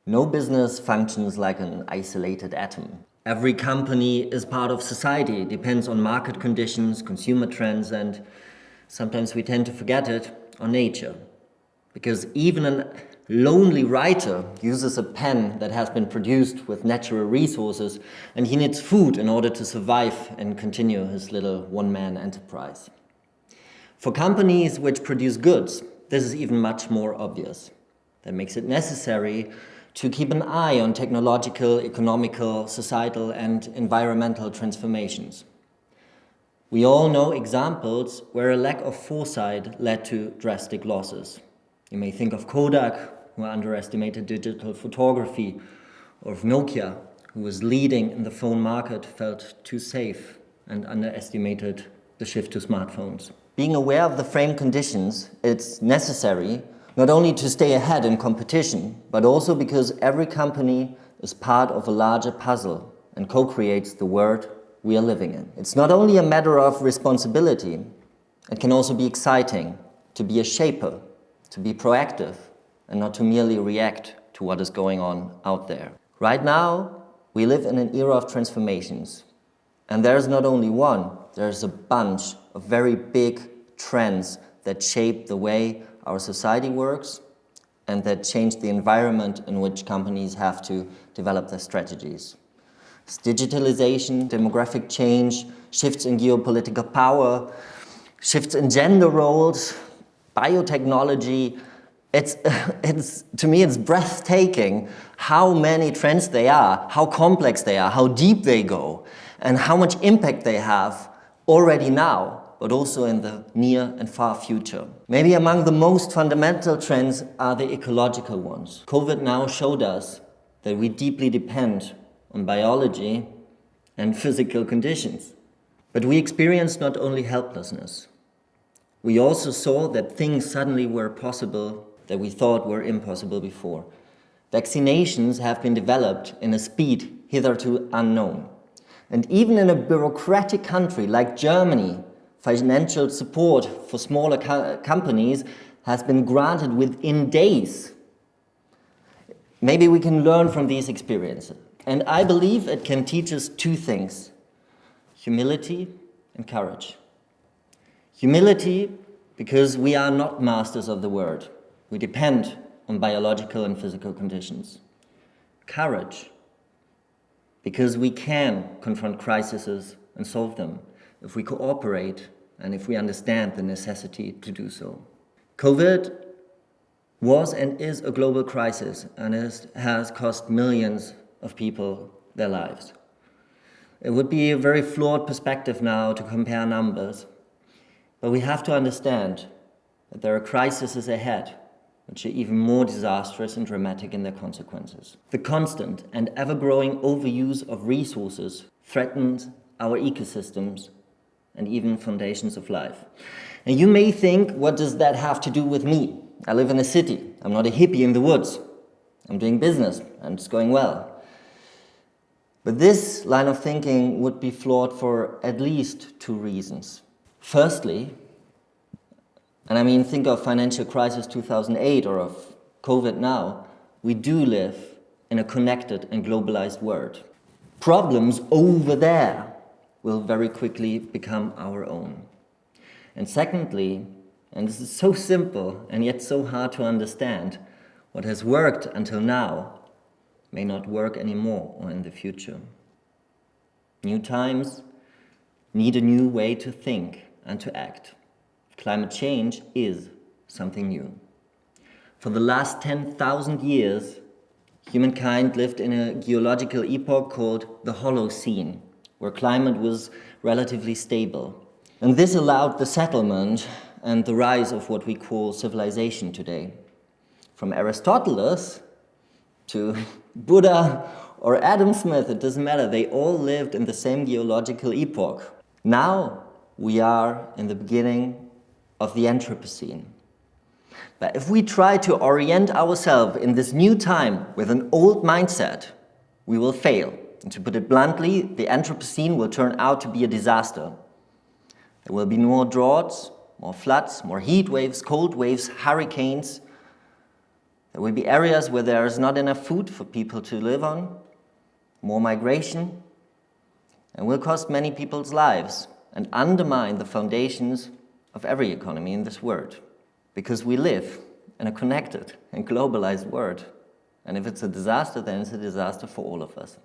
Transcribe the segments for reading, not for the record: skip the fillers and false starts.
No business functions like an isolated atom. Every company is part of society, depends on market conditions, consumer trends, and sometimes we tend to forget it, on nature. Because even a lonely writer uses a pen that has been produced with natural resources, and he needs food in order to survive and continue his little one-man enterprise. For companies which produce goods, this is even much more obvious. That makes it necessary to keep an eye on technological, economical, societal, and environmental transformations. We all know examples where a lack of foresight led to drastic losses. You may think of Kodak, who underestimated digital photography, or of Nokia, who was leading in the phone market, felt too safe and underestimated the shift to smartphones. Being aware of the frame conditions, it's necessary not only to stay ahead in competition, but also because every company is part of a larger puzzle and co-creates the world we are living in. It's not only a matter of responsibility, it can also be exciting to be a shaper, to be proactive, and not to merely react to what is going on out there. Right now, we live in an era of transformations. And there's not only one, there's a bunch of very big trends that shape the way our society works and that change the environment in which companies have to develop their strategies. It's digitalisation, demographic change, shifts in geopolitical power, shifts in gender roles, biotechnology. To me, it's breathtaking how many trends they are, how complex they are, how deep they go, and how much impact they have already now, but also in the near and far future. Maybe among the most fundamental trends are the ecological ones. COVID now showed us that we deeply depend on biology and physical conditions. But we experienced not only helplessness, we also saw that things suddenly were possible that we thought were impossible before. Vaccinations have been developed in a speed hitherto unknown. And even in a bureaucratic country like Germany, financial support for smaller companies has been granted within days. Maybe we can learn from these experiences. And I believe it can teach us two things: humility and courage. Humility, because we are not masters of the world. We depend on biological and physical conditions. Courage, because we can confront crises and solve them if we cooperate and if we understand the necessity to do so. COVID was and is a global crisis, and it has cost millions of people their lives. It would be a very flawed perspective now to compare numbers, but we have to understand that there are crises ahead which are even more disastrous and dramatic in their consequences. The constant and ever-growing overuse of resources threatens our ecosystems and even foundations of life. And you may think, what does that have to do with me? I live in a city. I'm not a hippie in the woods. I'm doing business and it's going well. But this line of thinking would be flawed for at least two reasons. Firstly, and I mean, think of financial crisis 2008 or of COVID now, we do live in a connected and globalized world. Problems over there will very quickly become our own. And secondly, and this is so simple and yet so hard to understand, what has worked until now may not work anymore or in the future. New times need a new way to think and to act. Climate change is something new. For the last 10,000 years, humankind lived in a geological epoch called the Holocene, where climate was relatively stable. And this allowed the settlement and the rise of what we call civilization today. From Aristotle to Buddha or Adam Smith, it doesn't matter, they all lived in the same geological epoch. Now we are in the beginning of the Anthropocene. But if we try to orient ourselves in this new time with an old mindset, we will fail. And to put it bluntly, the Anthropocene will turn out to be a disaster. There will be more droughts, more floods, more heat waves, cold waves, hurricanes. There There will be areas where there is not enough food for people to live on, more migration, and will cost many people's lives and undermine the foundations of every economy in this world. Because we live in a connected and globalized world. And if it's a disaster, then it's a disaster for all of us.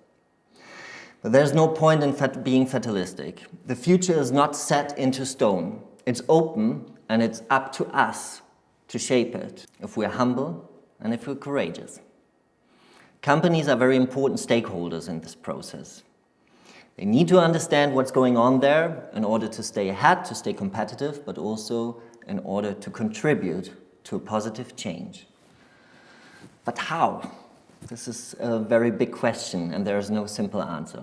But there's no point in being fatalistic. The future is not set into stone. It's open, and it's up to us to shape it, if we're humble and if we're courageous. Companies are very important stakeholders in this process. They need to understand what's going on there in order to stay ahead, to stay competitive, but also in order to contribute to a positive change. But how? This is a very big question, and there is no simple answer.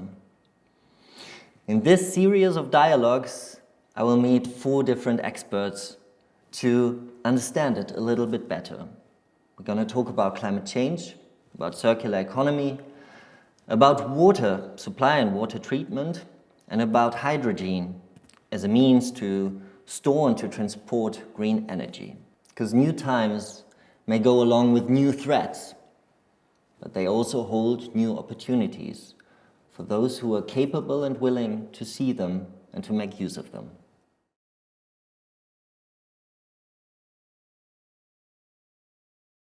In this series of dialogues, I will meet 4 different experts to understand it a little bit better. We're going to talk about climate change, about circular economy, about water supply and water treatment, and about hydrogen as a means to store and to transport green energy. Because new times may go along with new threats, but they also hold new opportunities for those who are capable and willing to see them and to make use of them.